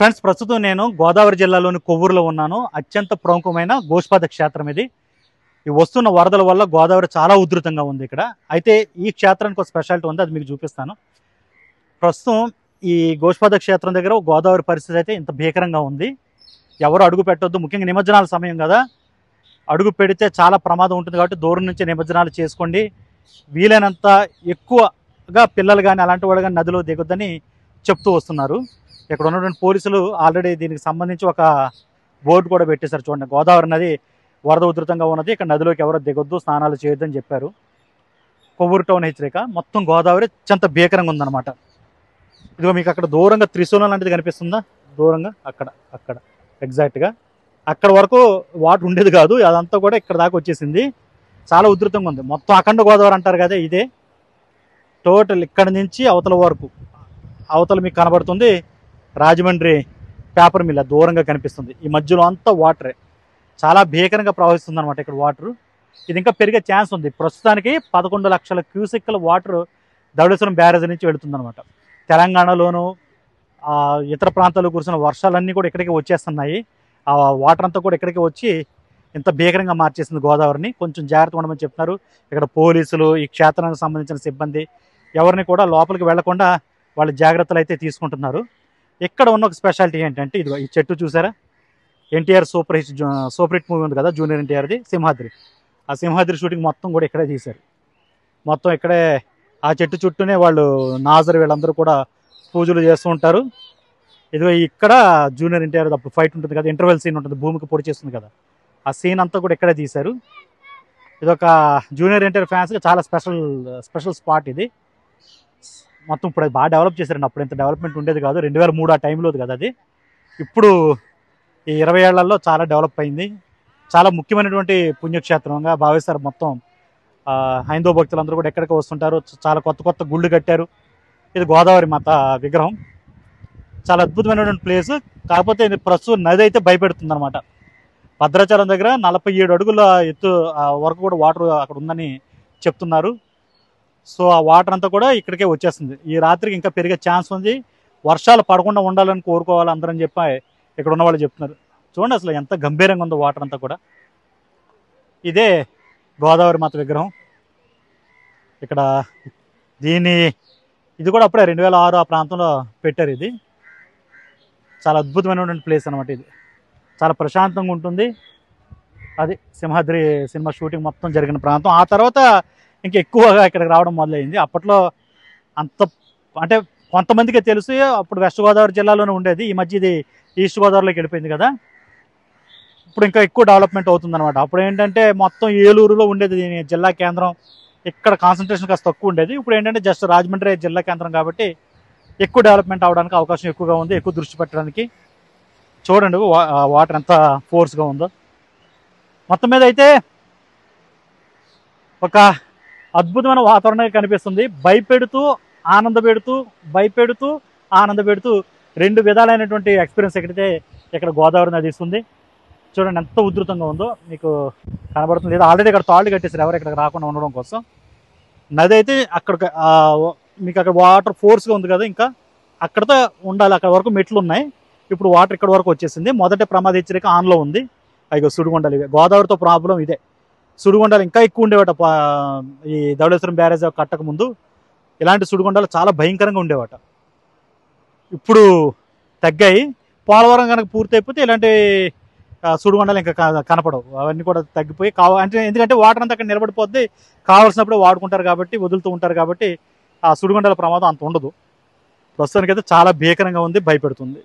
Friends, ప్రస్తుతం నేను గోదావరి జిల్లాలోని కొవ్వూరులో ఉన్నాను. అత్యంత ప్రముఖమైన గోష్పాద క్షేత్రం ఇది. ఈ వస్తున్న వరదల వల్ల గోదావరి చాలా ఉధృతంగా ఉంది ఇక్కడ. అయితే ఈ క్షేత్రానికి ఒక స్పెషాలిటీ ఉంది, అది మీకు చూపిస్తాను. ప్రస్తుతం ఈ గోష్పాద క్షేత్రం దగ్గర గోదావరి పరిస్థితి అయితే ఇంత భీకరంగా ఉంది. ఎవరు అడుగు పెట్టొద్దు, ముఖ్యంగా నిమజ్జనాల సమయం కదా, అడుగు పెడితే చాలా ప్రమాదం ఉంటుంది. కాబట్టి దూరం నుంచి నిమజ్జనాలు చేసుకోండి. వీలైనంత ఎక్కువగా పిల్లలు కానీ అలాంటి వాళ్ళు కానీ నదిలో దిగొద్దని చెప్తూ వస్తున్నారు. ఇక్కడ ఉన్నటువంటి పోలీసులు ఆల్రెడీ దీనికి సంబంధించి ఒక బోర్డు కూడా పెట్టేశారు. చూడండి, గోదావరి నది వరద ఉధృతంగా ఉన్నది, ఇక్కడ నదిలోకి ఎవరో దిగొద్దు, స్నానాలు చేయొద్దని చెప్పారు. కొవ్వూరు టౌన్ హెచ్చరిక. మొత్తం గోదావరి అత్యంత భీకరంగా ఉందన్నమాట. ఇదిగో మీకు అక్కడ దూరంగా త్రిశూలం లాంటిది కనిపిస్తుందా, దూరంగా అక్కడ ఎగ్జాక్ట్గా అక్కడ వరకు వాటర్ ఉండేది కాదు, అదంతా కూడా ఇక్కడ దాకా వచ్చేసింది. చాలా ఉధృతంగా ఉంది. మొత్తం అఖండ గోదావరి అంటారు కదా, ఇదే టోటల్ ఇక్కడ నుంచి అవతల వరకు. అవతల మీకు కనబడుతుంది రాజమండ్రి పేపర్ మిల్, దూరంగా కనిపిస్తుంది. ఈ మధ్యలో అంతా వాటరే, చాలా భీకరంగా ప్రవహిస్తుంది అనమాట ఇక్కడ వాటర్. ఇది ఇంకా పెరిగే ఛాన్స్ ఉంది. ప్రస్తుతానికి 11 లక్షల క్యూసెక్ల వాటర్ ధవళేశ్వరం బ్యారేజ్ నుంచి వెళుతుంది అనమాట. తెలంగాణలోను ఇతర ప్రాంతాల్లో కురిసిన వర్షాలన్నీ కూడా ఇక్కడికి వచ్చేస్తున్నాయి. ఆ వాటర్ అంతా కూడా ఇక్కడికి వచ్చి ఇంత భీకరంగా మార్చేసింది గోదావరిని. కొంచెం జాగ్రత్తగా ఉండమని చెప్తున్నారు ఇక్కడ పోలీసులు, ఈ క్షేత్రానికి సంబంధించిన సిబ్బంది. ఎవరిని కూడా లోపలికి వెళ్లకుండా వాళ్ళ జాగ్రత్తలు అయితే తీసుకుంటున్నారు. ఇక్కడ ఉన్న ఒక స్పెషాలిటీ ఏంటంటే, ఇదిగో ఈ చెట్టు చూసారా, ఎన్టీఆర్ సూపర్ హిట్ మూవీ ఉంది కదా జూనియర్ ఎన్టీఆర్ది, సింహాద్రి. ఆ సింహాద్రి షూటింగ్ మొత్తం కూడా ఇక్కడే తీశారు. మొత్తం ఇక్కడే ఆ చెట్టు చుట్టూనే వాళ్ళు నాజర్ వీళ్ళందరూ కూడా పూజలు చేస్తూ ఉంటారు. ఇదిగో ఇక్కడ జూనియర్ ఎన్టీఆర్ అప్పుడు ఫైట్ ఉంటుంది కదా, ఇంటర్వెల్ సీన్ ఉంటుంది, భూమికి పొడి చేస్తుంది కదా, ఆ సీన్ అంతా కూడా ఇక్కడే తీశారు. ఇది ఒక జూనియర్ ఎన్టీఆర్ ఫ్యాన్స్కి చాలా స్పెషల్ స్పాట్ ఇది. మొత్తం ఇప్పుడు అది బాగా డెవలప్ చేశారండి. అప్పుడు ఇంత డెవలప్మెంట్ ఉండేది కాదు, 2003 ఆ టైంలో కదా అది. ఇప్పుడు ఈ 20 ఏళ్లలో చాలా డెవలప్ అయింది. చాలా ముఖ్యమైనటువంటి పుణ్యక్షేత్రంగా భావిస్తారు. మొత్తం హైందవ భక్తులందరూ కూడా ఎక్కడికి వస్తుంటారు. చాలా కొత్త గుళ్ళు కట్టారు. ఇది గోదావరి మాత విగ్రహం, చాలా అద్భుతమైనటువంటి ప్లేస్. కాకపోతే ఇది ప్రస్తుతం నది అయితే భయపెడుతుంది అనమాట. భద్రాచలం దగ్గర 47 అడుగుల ఎత్తు వరకు కూడా వాటర్ అక్కడ ఉందని చెప్తున్నారు. సో ఆ వాటర్ అంతా కూడా ఇక్కడికే వచ్చేస్తుంది. ఈ రాత్రికి ఇంకా పెరిగే ఛాన్స్ ఉంది. వర్షాలు పడకుండా ఉండాలని కోరుకోవాలి అందరని చెప్పి ఇక్కడ ఉన్న వాళ్ళు చెప్తున్నారు. చూడండి అసలు ఎంత గంభీరంగా ఉందో వాటర్ అంతా కూడా. ఇదే గోదావరి మాత విగ్రహం. ఇక్కడ ఇది కూడా అప్పుడే 2006 ఆ ప్రాంతంలో పెట్టారు. ఇది చాలా అద్భుతమైనటువంటి ప్లేస్ అనమాట. ఇది చాలా ప్రశాంతంగా ఉంటుంది. అది సింహాద్రి సినిమా షూటింగ్ మొత్తం జరిగిన ప్రాంతం. ఆ తర్వాత ఇంకా ఎక్కువగా ఇక్కడికి రావడం మొదలైంది. అప్పట్లో అంత అంటే కొంతమందికే తెలుసు, అప్పుడు వెస్ట్ గోదావరి జిల్లాలోనే ఉండేది. ఈ మధ్య ఇది ఈస్ట్ గోదావరిలోకి వెళ్ళిపోయింది కదా, ఇప్పుడు ఇంకా ఎక్కువ డెవలప్మెంట్ అవుతుంది అనమాట. అప్పుడు ఏంటంటే మొత్తం ఏలూరులో ఉండేది దీని జిల్లా కేంద్రం, ఇక్కడ కాన్సన్ట్రేషన్ కాస్త తక్కువ ఉండేది. ఇప్పుడు ఏంటంటే జస్ట్ రాజమండ్రి జిల్లా కేంద్రం కాబట్టి ఎక్కువ డెవలప్మెంట్ అవడానికి అవకాశం ఎక్కువగా ఉంది, ఎక్కువ దృష్టి పెట్టడానికి. చూడండి వాటర్ ఎంత ఫోర్స్గా ఉందో. మొత్తం మీద అయితే ఒక అద్భుతమైన వాతావరణం కనిపిస్తుంది. భయపెడుతూ ఆనందపెడుతూ 2 విధాలైనటువంటి ఎక్స్పీరియన్స్ ఇక్కడ గోదావరి నది ఇస్తుంది. చూడండి ఎంత ఉధృతంగా ఉందో మీకు కనబడుతుంది. లేదా ఆల్రెడీ ఇక్కడ తాళ్ళు కట్టేసారు ఎవరు ఇక్కడికి రాకుండా ఉండడం కోసం. నది అయితే మీకు అక్కడ వాటర్ ఫోర్స్గా ఉంది కదా, ఇంకా అక్కడతో ఉండాలి. అక్కడ వరకు మెట్లు ఉన్నాయి. ఇప్పుడు వాటర్ ఇక్కడ వరకు వచ్చేసింది. మొదటి ప్రమాద హెచ్చరిక ఆన్లో ఉంది. అయ్యో సుడిగుండాలు ఇవే. గోదావరితో ప్రాబ్లం ఇదే, సుడిగుండాలు ఇంకా ఎక్కువ ఉండేవాట. ఈ ధవళేశ్వరం బ్యారేజ్ కట్టక ముందు ఇలాంటి సుడిగుండాలు చాలా భయంకరంగా ఉండేవాట. ఇప్పుడు తగ్గాయి. పోలవరం కనుక పూర్తి అయిపోతే ఇలాంటి సుడిగుండాలు ఇంకా కనపడవు. అవన్నీ కూడా తగ్గిపోయి ఎందుకంటే వాటర్ అంతా అక్కడ నిలబడిపోద్ది, కావాల్సినప్పుడు వాడుకుంటారు కాబట్టి, వదులుతూ ఉంటారు కాబట్టి ఆ సుడిగుండాల ప్రమాదం అంత ఉండదు. ప్రస్తుతానికైతే చాలా భీకరంగా ఉంది, భయపెడుతుంది.